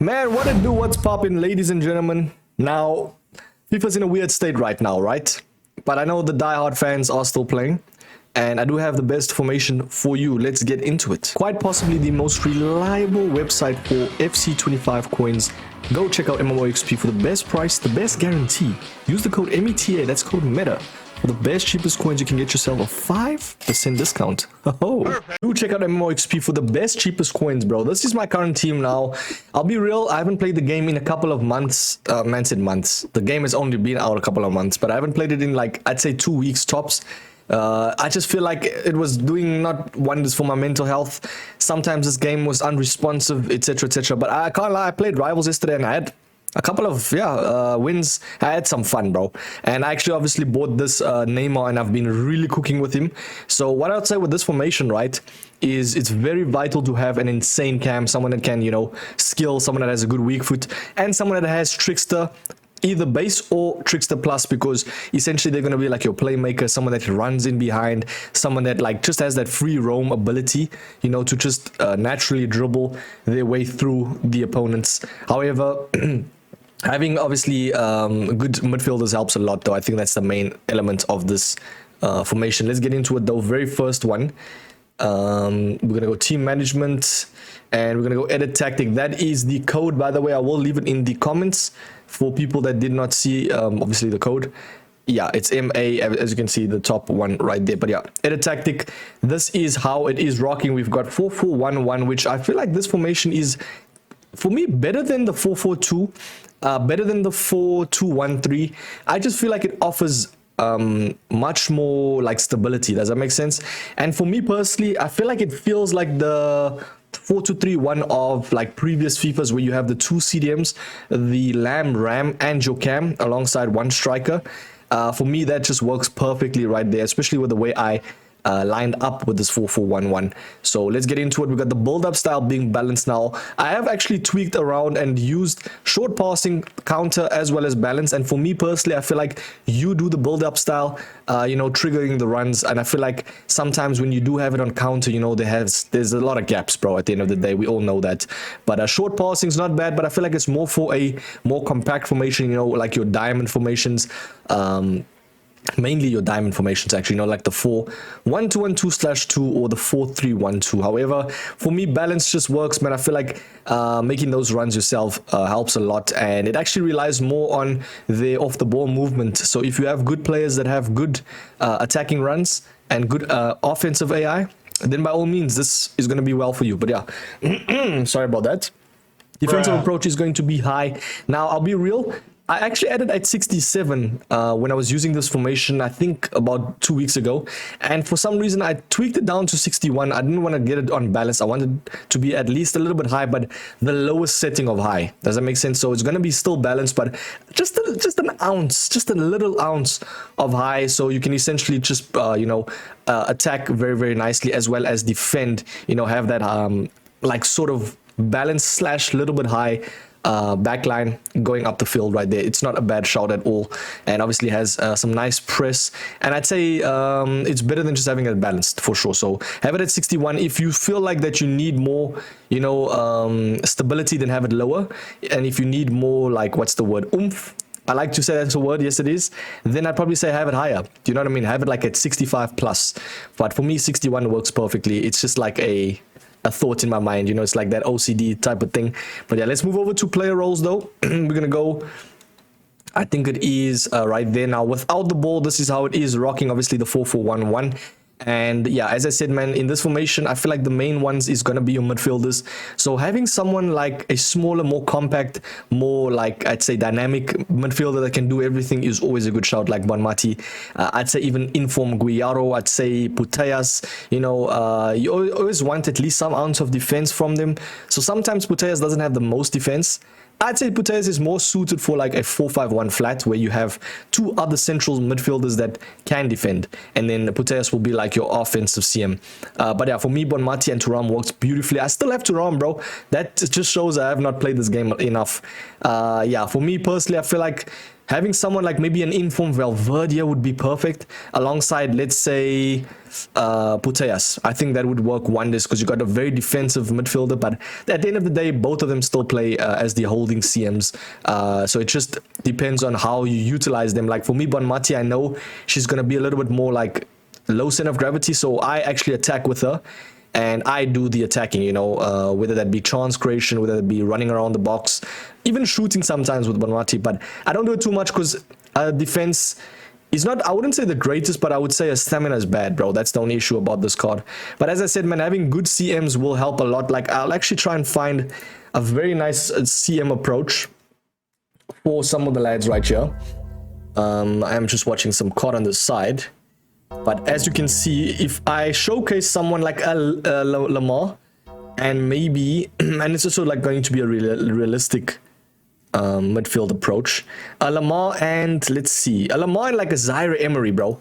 Man, what it do, what's poppin', ladies and gentlemen? Now, FIFA's in a weird state right now, right? But I know the diehard fans are still playing, and I do have the best formation for you. Let's get into it. Quite possibly the most reliable website for FC25 coins. Go check out MMOXP for the best price, the best guarantee. Use the code META, that's code META. For the best, cheapest coins, you can get yourself a 5% discount. Oh, do check out MMOXP for the best, cheapest coins, bro. This is my current team now. I'll be real, I haven't played the game in a couple of months. Man said months. The game has only been out a couple of months, but I haven't played it in like, I'd say 2 weeks tops. I just feel like it was doing not wonders for my mental health. Sometimes this game was unresponsive, etc, etc. But I can't lie, I played Rivals yesterday and I had a couple of wins. I had some fun, bro, and I actually obviously bought this Neymar, and I've been really cooking with him. So what I'd say with this formation, right, is it's very vital to have an insane cam, someone that can, you know, skill, someone that has a good weak foot, and someone that has trickster, either base or trickster plus, because essentially they're going to be like your playmaker, someone that runs in behind, someone that like just has that free roam ability, you know, to just naturally dribble their way through the opponents. However, having obviously good midfielders helps a lot, though. I think that's the main element of this formation. Let's get into it, though. Very first one, we're gonna go team management, and we're gonna go edit tactic. That is the code, by the way. I will leave it in the comments for people that did not see obviously the code. Yeah, it's MA, as you can see, the top one right there. But yeah, edit tactic, this is how it is rocking. We've got 4-4-1-1, which I feel like this formation is, for me, better than the 4-4-2, better than the 4-2-1-3. I just feel like it offers much more like stability. Does that make sense? And for me personally, I feel like it feels like the 4-2-3-1 of like previous FIFAs, where you have the two CDMs, the Ram, and your cam alongside one striker. For me, that just works perfectly right there, especially with the way I lined up with this 4-4-1-1. So let's get into it. We've got the build-up style being balanced now. I have actually tweaked around and used short passing, counter, as well as balance. And for me personally, I feel like you do the build-up style, you know, triggering the runs. And I feel like sometimes when you do have it on counter, you know, there's a lot of gaps, bro, at the end of the day. We all know that. But short passing is not bad, but I feel like it's more for a more compact formation, you know, like your diamond formations. Mainly your diamond formations, actually, you know, like the 4-1-2-1-2/2 or the 4-3-1-2. However, for me, balance just works, man. I feel like making those runs yourself helps a lot, and it actually relies more on the off-the-ball movement. So if you have good players that have good attacking runs and good offensive AI, then by all means, this is going to be well for you. But yeah, sorry about that. Defensive approach is going to be high. Now, I'll be real. I actually added at 67 when I was using this formation, I think about 2 weeks ago. And for some reason, I tweaked it down to 61. I didn't want to get it on balance. I wanted to be at least a little bit high, but the lowest setting of high. Does that make sense? So it's going to be still balanced, but just an ounce, just a little ounce of high. So you can essentially just, you know, attack very, very nicely, as well as defend, you know, have that like sort of balance slash little bit high backline going up the field right there. It's not a bad shout at all, and obviously has some nice press, and I'd say it's better than just having it balanced for sure. So have it at 61. If you feel like that you need more, you know, stability, then have it lower. And if you need more, like, what's the word, oomph, I like to say that's a word, yes it is, then I'd probably say have it higher. Do you know what I mean? Have it like at 65 plus. But for me, 61 works perfectly. It's just like a thought in my mind, you know, it's like that OCD type of thing. But yeah, let's move over to player roles, though. We're gonna go, I think it is right there now. Without the ball, this is how it is rocking, obviously the 4-4-1-1. And yeah, as I said, man, in this formation, I feel like the main ones is going to be your midfielders. So having someone like a smaller, more compact, more like, I'd say, dynamic midfielder that can do everything is always a good shout, like Bonmati. I'd say even Inform Guiaro, I'd say Putellas. You know, you always want at least some ounce of defense from them. So sometimes Putellas doesn't have the most defense. I'd say Putellas is more suited for like a 4-5-1 flat, where you have two other central midfielders that can defend, and then Putellas will be like your offensive CM. But yeah, for me, Bonmati and Thuram works beautifully. I still have Thuram, bro. That just shows I have not played this game enough. Yeah, for me personally, I feel like Having someone like maybe an informed Valverde would be perfect alongside, let's say, Putellas. I think that would work wonders because you got a very defensive midfielder, but at the end of the day, both of them still play as the holding CMs. So it just depends on how you utilize them. Like for me, Bonmati, I know she's going to be a little bit more like low center of gravity, so I actually attack with her. And I do the attacking, you know, whether that be chance creation, whether that be running around the box, even shooting sometimes with Bonmati. But I don't do it too much because defense is not, I wouldn't say the greatest, but I would say her stamina is bad, bro. That's the only issue about this card. But as I said, man, having good CMs will help a lot. Like, I'll actually try and find a very nice CM approach for some of the lads right here. I am just watching some card on the side. But as you can see, if I showcase someone like Lamar, and maybe, and it's also like going to be a realistic midfield approach. Lamar and, let's see, Lamar and like a Zaire Emery, bro,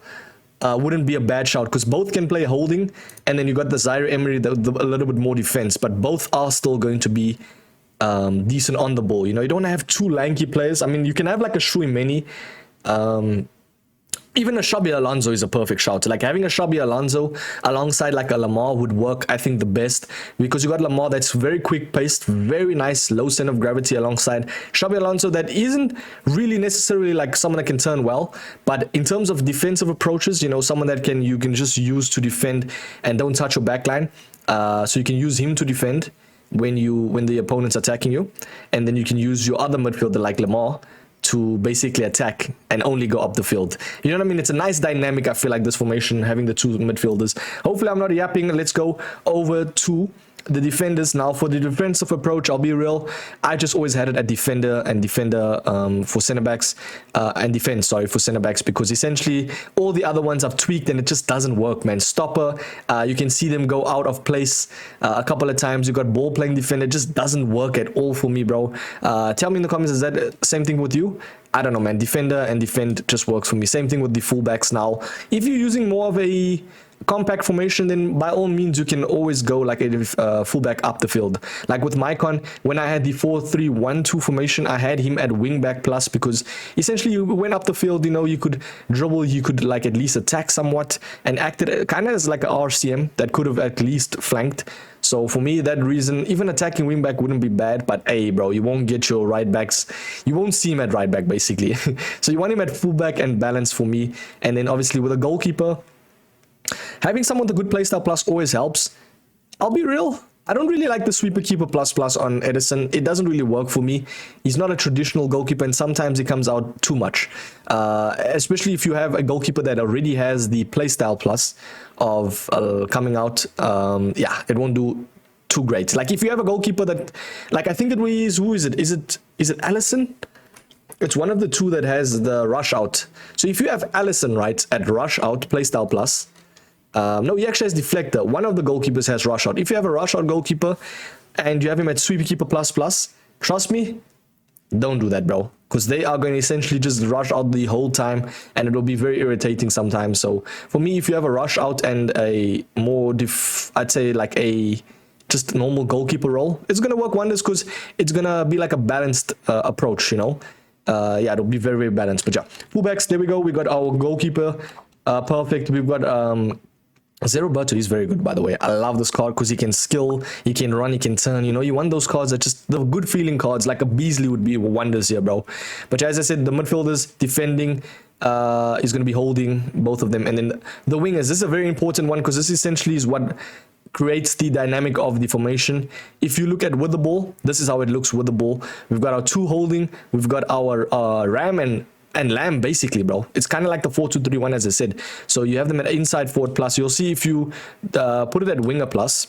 wouldn't be a bad shout because both can play holding, and then you got the Zaire Emery, a little bit more defense, but both are still going to be decent on the ball. You know, you don't have two lanky players. I mean, you can have like a Shuimeni, even a Xabi Alonso is a perfect shout. Like having a Xabi Alonso alongside like a Lamar would work, I think, the best because you got Lamar that's very quick paced, very nice, low center of gravity alongside Xabi Alonso that isn't really necessarily like someone that can turn well, but in terms of defensive approaches, you know, someone that you can just use to defend and don't touch your backline. So you can use him to defend when the opponent's attacking you, and then you can use your other midfielder like Lamar to basically attack and only go up the field. You know what I mean? It's a nice dynamic, I feel like, this formation, having the two midfielders. Hopefully I'm not yapping. Let's go over to the defenders now. For the defensive approach, I'll be real, I just always had it at defender and defender for center backs and defense, sorry, for center backs, because essentially all the other ones I've tweaked and it just doesn't work, man. Stopper, you can see them go out of place a couple of times. You got ball playing defender, it just doesn't work at all for me, bro. Tell me in the comments, is that the same thing with you? I don't know, man. Defender and defend just works for me. Same thing with the fullbacks now. If you're using more of a compact formation, then by all means you can always go like a fullback up the field. Like with Maicon, when I had the 4-3-1-2 formation, I had him at wingback plus because essentially you went up the field, you know, you could dribble, you could like at least attack somewhat and acted kind of as like a RCM that could have at least flanked. So for me, that reason, even attacking wingback wouldn't be bad, but hey, bro, you won't get your right backs. You won't see him at right back, basically. So you want him at fullback and balance for me. And then obviously with a goalkeeper, having someone with a good playstyle plus always helps. I'll be real, I don't really like the sweeper keeper plus on Edison. It doesn't really work for me. He's not a traditional goalkeeper, and sometimes he comes out too much. Especially if you have a goalkeeper that already has the playstyle plus of coming out. Yeah, it won't do too great. Like if you have a goalkeeper that, like I think it was, who is it? Is it Allison? It's one of the two that has the rush out. So if you have Allison, right, at rush out, playstyle plus, no, he actually has deflector. One of the goalkeepers has rush out. If you have a rush out goalkeeper and you have him at sweeper keeper plus, trust me, don't do that, bro. Because they are going to essentially just rush out the whole time and it will be very irritating sometimes. So for me, if you have a rush out and a more, I'd say like a just normal goalkeeper role, it's going to work wonders because it's going to be like a balanced approach, you know. Yeah, it'll be very, very balanced. But yeah, fullbacks, there we go. We got our goalkeeper. Perfect. We've got Zeroberto is very good, by the way. I love this card because he can skill, he can run, he can turn. You know, you want those cards that just the good feeling cards, like a Beasley would be wonders here, bro. But as I said, the midfielders defending is going to be holding both of them, and then the wingers. This is a very important one because this essentially is what creates the dynamic of the formation. If you look at with the ball, this is how it looks with the ball. We've got our two holding, we've got our Ram and Lamb, basically, bro. It's kind of like the 4-2-3-1, as I said. So you have them at inside forward plus. You'll see if you put it at winger plus,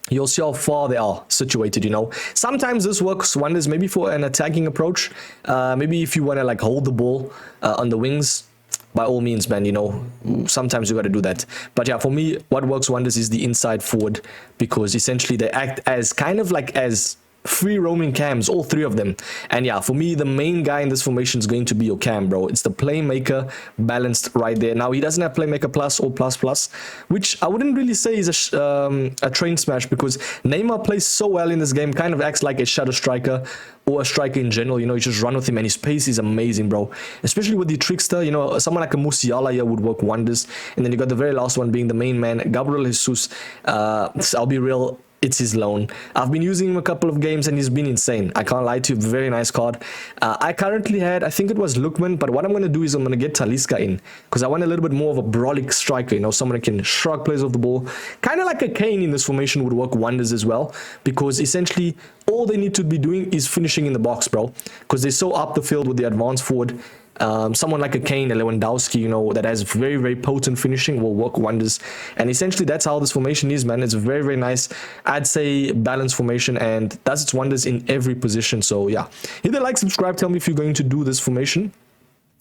you'll see how far they are situated, you know. Sometimes this works wonders, maybe for an attacking approach. Maybe if you want to like hold the ball on the wings, by all means, man, you know, sometimes you got to do that. But yeah, for me, what works wonders is the inside forward, because essentially they act as kind of like as free roaming cams, all three of them. And yeah, for me, the main guy in this formation is going to be your cam, bro. It's the playmaker balanced right there. Now, he doesn't have playmaker plus or plus plus, which I wouldn't really say is a train smash, because Neymar plays so well in this game, kind of acts like a shadow striker or a striker in general. You know, you just run with him, and his pace is amazing, bro. Especially with the trickster, you know, someone like a Musiala here would work wonders. And then you got the very last one being the main man, Gabriel Jesus. I'll be real, it's his loan. I've been using him a couple of games and he's been insane. I can't lie to you, very nice card. I currently had, I think it was Lookman, but what I'm going to do is I'm going to get Talisca in, because I want a little bit more of a brolic striker, you know, someone that can shrug plays off the ball. Kind of like a Kane in this formation would work wonders as well, because essentially all they need to be doing is finishing in the box, bro, because they're so up the field with the advanced forward. Someone like a Kane, a Lewandowski, you know, that has very, very potent finishing will work wonders. And essentially that's how this formation is, man. It's a very, very nice, I'd say, balanced formation, and does its wonders in every position. So yeah, hit the like, subscribe, tell me if you're going to do this formation,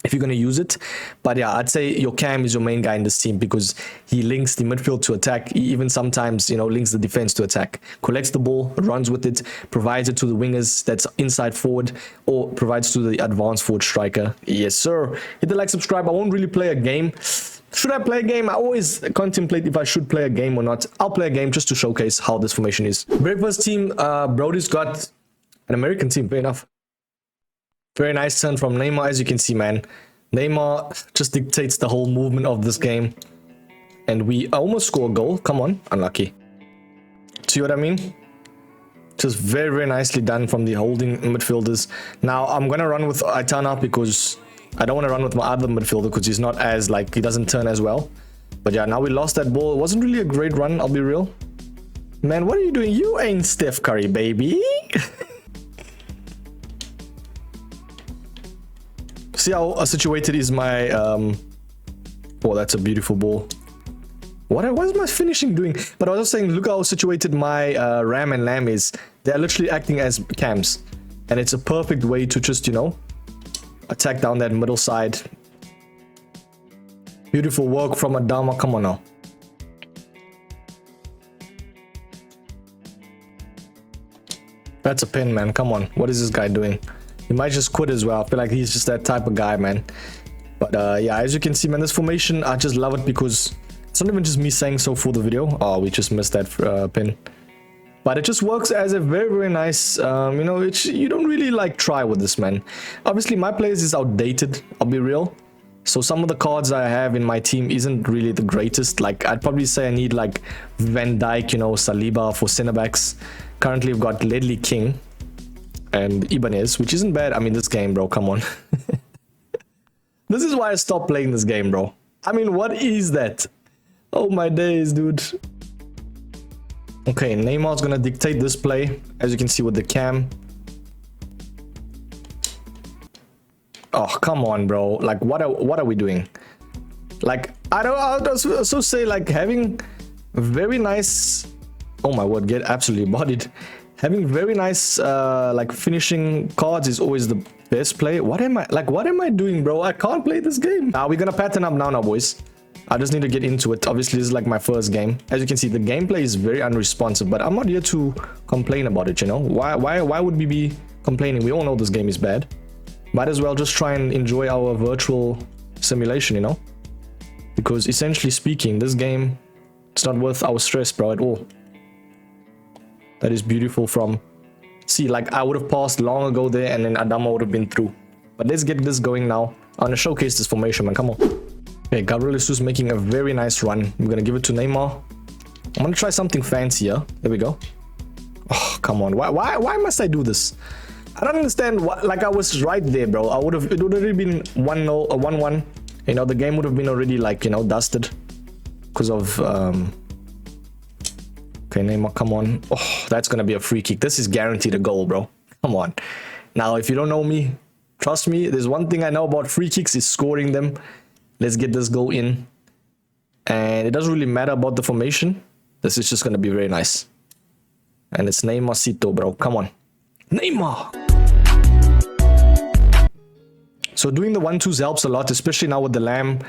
if you're going to use it. But yeah, I'd say your cam is your main guy in this team, because he links the midfield to attack. He even sometimes, you know, links the defense to attack, collects the ball, runs with it, provides it to the wingers that's inside forward, or provides to the advanced forward striker. Yes sir. Hit the like, subscribe. I won't really play a game. Should I play a game? I always contemplate if I should play a game or not. I'll play a game just to showcase how this formation is. Very first team, Brody's got an American team, fair enough. Very nice turn from Neymar, as you can see, man. Neymar just dictates the whole movement of this game. And we almost score a goal. Come on, unlucky. See what I mean? Just very, very nicely done from the holding midfielders. Now, I'm going to run with Aitana, because I don't want to run with my other midfielder, because he's not as, like, he doesn't turn as well. But yeah, now we lost that ball. It wasn't really a great run, I'll be real. Man, what are you doing? You ain't Steph Curry, baby. See how situated is my oh, that's a beautiful ball. What is my finishing doing? But I was just saying, look how situated my Ram and Lamb is. They're literally acting as cams, and it's a perfect way to just, you know, attack down that middle side. Beautiful work from Adama. Come on now. That's a pin, man. Come on, what is this guy doing? He might just quit as well. I feel like he's just that type of guy, man. But yeah, as you can see, man, this formation, I just love it, because it's not even just me saying so for the video. Oh, we just missed that pin. But it just works as a very, very nice, you know, you don't really like try with this, man. Obviously, my players is outdated, I'll be real. So some of the cards I have in my team isn't really the greatest. Like, I'd probably say I need like Van Dijk, you know, Saliba for center backs. Currently, we've got Ledley King and Ibanez, which isn't bad. I mean, this game, bro, come on. This is why I stopped playing this game, bro. I mean, what is that? Oh my days, dude. Okay, Neymar's gonna dictate this play, as you can see with the cam. Oh, come on, bro. Like, what are we doing? Like, I'll also say, like, having very nice, oh my word, get absolutely bodied. Having very nice like finishing cards is always the best play. What am I doing, bro? I can't play this game. Now we're gonna pattern up now, boys. I just need to get into it. Obviously, this is like my first game. As you can see, the gameplay is very unresponsive, but I'm not here to complain about it, you know? Why would we be complaining? We all know this game is bad. Might as well just try and enjoy our virtual simulation, you know? Because essentially speaking, this game, it's not worth our stress, bro, at all. That is beautiful from... See, like, I would have passed long ago there, and then Adama would have been through. But let's get this going now. I want to showcase this formation, man. Come on. Okay, Gabriel Jesus making a very nice run. We're going to give it to Neymar. I'm going to try something fancier. There we go. Oh, come on. Why must I do this? I don't understand. Like, I was right there, bro. It would have already been 1-0 or 1-1. You know, the game would have been already, like, you know, dusted. Because of... Okay, Neymar, come on. Oh, that's going to be a free kick. This is guaranteed a goal, bro. Come on. Now, if you don't know me, trust me, there's one thing I know about free kicks is scoring them. Let's get this goal in. And it doesn't really matter about the formation. This is just going to be very nice. And it's Neymarcito, bro. Come on. Neymar! So doing the 1-2s helps a lot, especially now with the Lamb,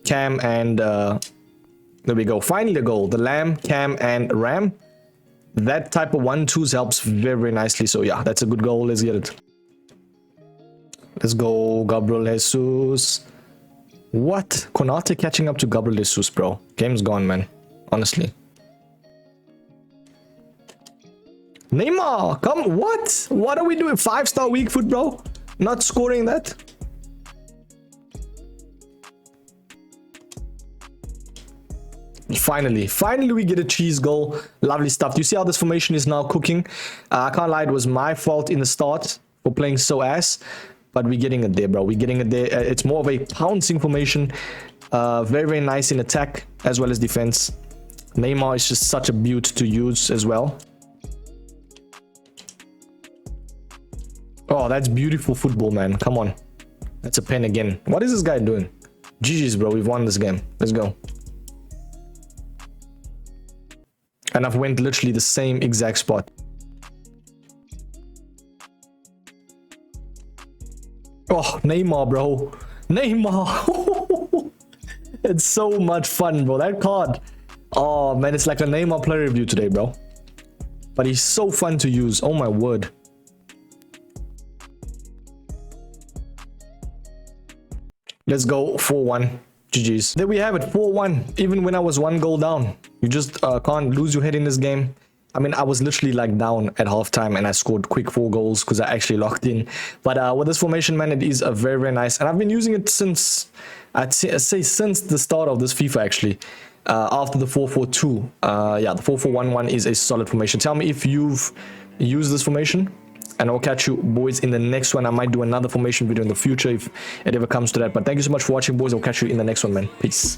Cam, and... there we go. Finally a goal. The Lamb, Cam, and Ram. that type of 1-2s helps very, very nicely. So yeah, that's a good goal. Let's get it. Let's go, Gabriel Jesus. What? Konate catching up to Gabriel Jesus, bro. Game's gone, man. Honestly. Neymar, come. What? What are we doing? 5-star weak foot, bro. Not scoring that. Finally we get a cheese goal. Lovely stuff. You see how this formation is now cooking? I can't lie, it was my fault in the start for playing so ass, but we're getting it there, bro. We're getting it there. It's more of a pouncing formation. Very, very nice in attack as well as defense. Neymar is just such a beaut to use as well. Oh, that's beautiful football, man. Come on. That's a pen again. What is this guy doing? GG's, bro. We've won this game. Let's go. And I've went literally the same exact spot. Oh, Neymar, bro. Neymar. It's so much fun, bro. That card. Oh, man. It's like a Neymar player review today, bro. But he's so fun to use. Oh, my word. Let's go 4-1. GG's. There we have it, 4-1. Even when I was 1 goal down, you just can't lose your head in this game. I mean, I was literally like down at halftime and I scored quick 4 goals because I actually locked in. But with this formation, man, it is a very, very nice. And I've been using it since, I'd say since the start of this FIFA actually. After the 4-4-2. Yeah, the 4-4-1-1 is a solid formation. Tell me if you've used this formation. And I'll catch you boys in the next one. I might do another formation video in the future if it ever comes to that. But thank you so much for watching, boys. I'll catch you in the next one, man. Peace.